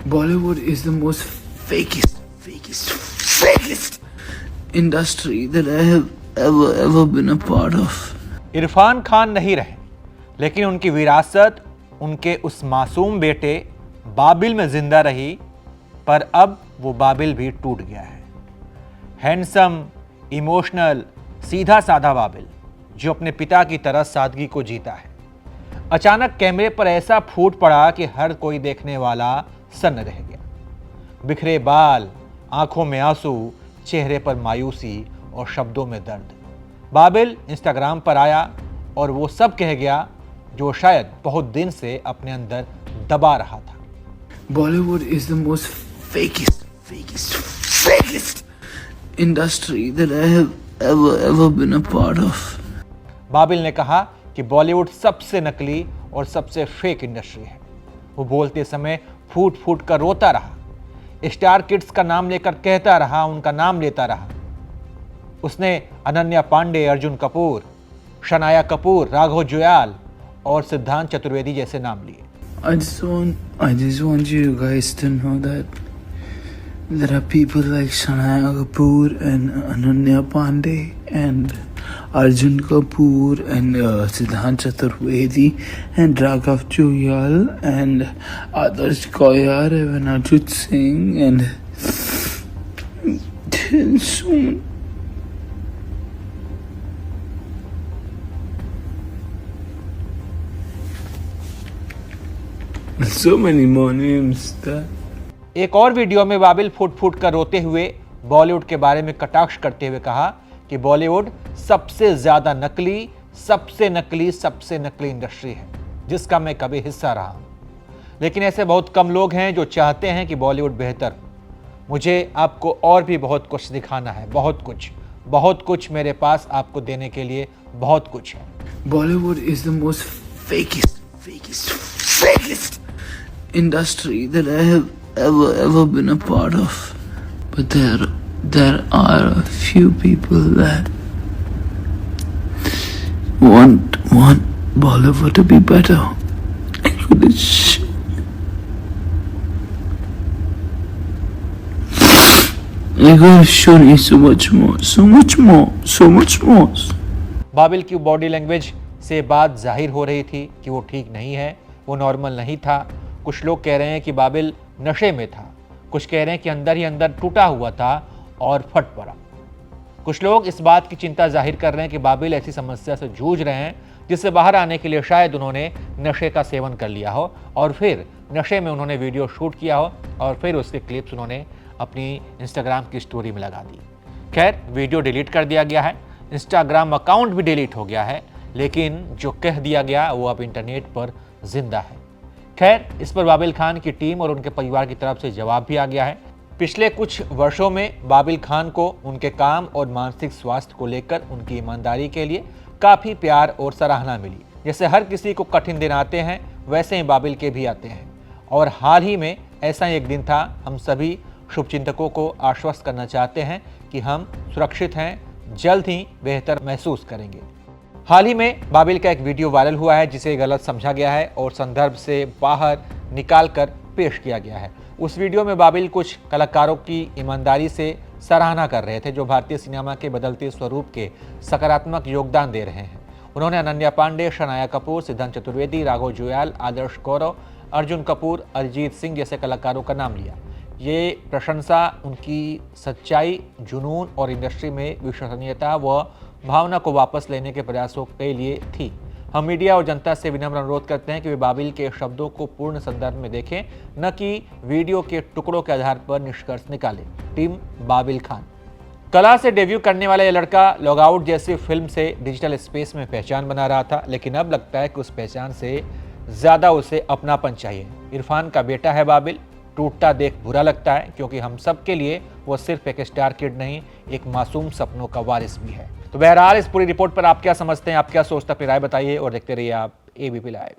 Bollywood is the most fakest industry that I have ever been a part of. Irfan Khan नहीं रहे, लेकिन उनकी विरासत उनके उस मासूम बेटे बाबिल में जिंदा रही, पर अब वो बाबिल भी टूट गया है। हैंडसम, इमोशनल, सीधा साधा बाबिल, जो अपने पिता की तरह सादगी को जीता है, अचानक कैमरे पर ऐसा फूट पड़ा कि हर कोई देखने वाला सन्न रह गया। बिखरे बाल, आंखों में आंसू, चेहरे पर मायूसी और शब्दों में दर्द। बाबिल इंस्टाग्राम पर आया और वो सब कह गया जो शायद बहुत दिन से अपने अंदर दबा रहा था। Bollywood is the most fakest industry that I have ever been a part of. Babil ने कहा कि बॉलीवुड सबसे नकली और सबसे फेक इंडस्ट्री है। वो बोलते समय फूट फूट कर रोता रहा, स्टार किड्स का नाम लेकर कहता रहा, उनका नाम लेता रहा। उसने अनन्या पांडे, अर्जुन कपूर, शनाया कपूर, राघव जुयाल और सिद्धांत चतुर्वेदी जैसे नाम लिए। I just want you guys to know that there are people like Shania Kapoor and Ananya Pandey and Arjun Kapoor and Siddhant Chaturvedi and Raghav Juhyal and Adarsh Koyar and Arjit Singh and so many more names that एक और video में बाबिल फूट फूट कर रोते हुए बॉलीवुड के बारे में कटाक्ष करते हुए कहा कि बॉलीवुड सबसे ज्यादा नकली, सबसे नकली इंडस्ट्री है जिसका मैं कभी हिस्सा रहा हूं। लेकिन ऐसे बहुत कम लोग हैं जो चाहते हैं कि बॉलीवुड बेहतर हो। मुझे आपको और भी बहुत कुछ दिखाना है, बहुत कुछ मेरे पास आपको देने के लिए बहुत कुछ है। Bollywood is the most fakest industry that I have ever been a part of. But there are a few people that want Bollywood to be better. I gotta show you so much more. Babil की body language से बात जाहिर हो रही थी कि वो ठीक नहीं है, वो नॉर्मल नहीं था। कुछ लोग कह रहे हैं कि बाबिल नशे में था, कुछ कह रहे हैं कि अंदर ही अंदर टूटा हुआ था और फट पड़ा। कुछ लोग इस बात की चिंता जाहिर कर रहे हैं कि बाबिल ऐसी समस्या से जूझ रहे हैं जिससे बाहर आने के लिए शायद उन्होंने नशे का सेवन कर लिया हो और फिर नशे में उन्होंने वीडियो शूट किया हो और फिर उसके क्लिप्स उन्होंने अपनी इंस्टाग्राम की स्टोरी में लगा दी। खैर, वीडियो डिलीट कर दिया गया है, इंस्टाग्राम अकाउंट भी डिलीट हो गया है, लेकिन जो कह दिया गया वो अब इंटरनेट पर जिंदा है। खैर, इस पर बाबिल खान की टीम और उनके परिवार की तरफ से जवाब भी आ गया है। पिछले कुछ वर्षों में बाबिल खान को उनके काम और मानसिक स्वास्थ्य को लेकर उनकी ईमानदारी के लिए काफ़ी प्यार और सराहना मिली। जैसे हर किसी को कठिन दिन आते हैं, वैसे ही बाबिल के भी आते हैं। और हाल ही में ऐसा एक दिन था। हम सभी शुभचिंतकों को आश्वस्त करना चाहते हैं कि हम सुरक्षित हैं, जल्द ही बेहतर महसूस करेंगे। हाल ही में बाबिल का एक वीडियो वायरल हुआ है जिसे गलत समझा गया है और संदर्भ से बाहर निकालकर पेश किया गया है। उस वीडियो में बाबिल कुछ कलाकारों की ईमानदारी से सराहना कर रहे थे जो भारतीय सिनेमा के बदलते स्वरूप के सकारात्मक योगदान दे रहे हैं। उन्होंने अनन्या पांडे, शनाया कपूर, सिद्धांत चतुर्वेदी, राघव जुयाल, आदर्श गौरव, अर्जुन कपूर, अरिजीत सिंह जैसे कलाकारों का नाम लिया। ये प्रशंसा उनकी सच्चाई, जुनून और इंडस्ट्री में विश्वसनीयता व भावना को वापस लेने के प्रयासों के लिए थी। हम मीडिया और जनता से विनम्र अनुरोध करते हैं कि वे बाबिल के शब्दों को पूर्ण संदर्भ में देखें, न कि वीडियो के टुकड़ों के आधार पर निष्कर्ष निकालें। टीम बाबिल खान। कला से डेब्यू करने वाला यह लड़का लॉगआउट जैसी फिल्म से डिजिटल स्पेस में पहचान बना रहा था, लेकिन अब लगता है कि उस पहचान से ज़्यादा उसे अपनापन चाहिए। इरफान का बेटा है बाबिल। टूटता देख बुरा लगता है क्योंकि हम सब के लिए वो सिर्फ एक स्टार किड नहीं, एक मासूम सपनों का वारिस भी है। तो बहरहाल इस पूरी रिपोर्ट पर आप क्या समझते हैं, आप क्या सोचते हैं, अपनी राय बताइए और देखते रहिए आप एबीपी लाइव।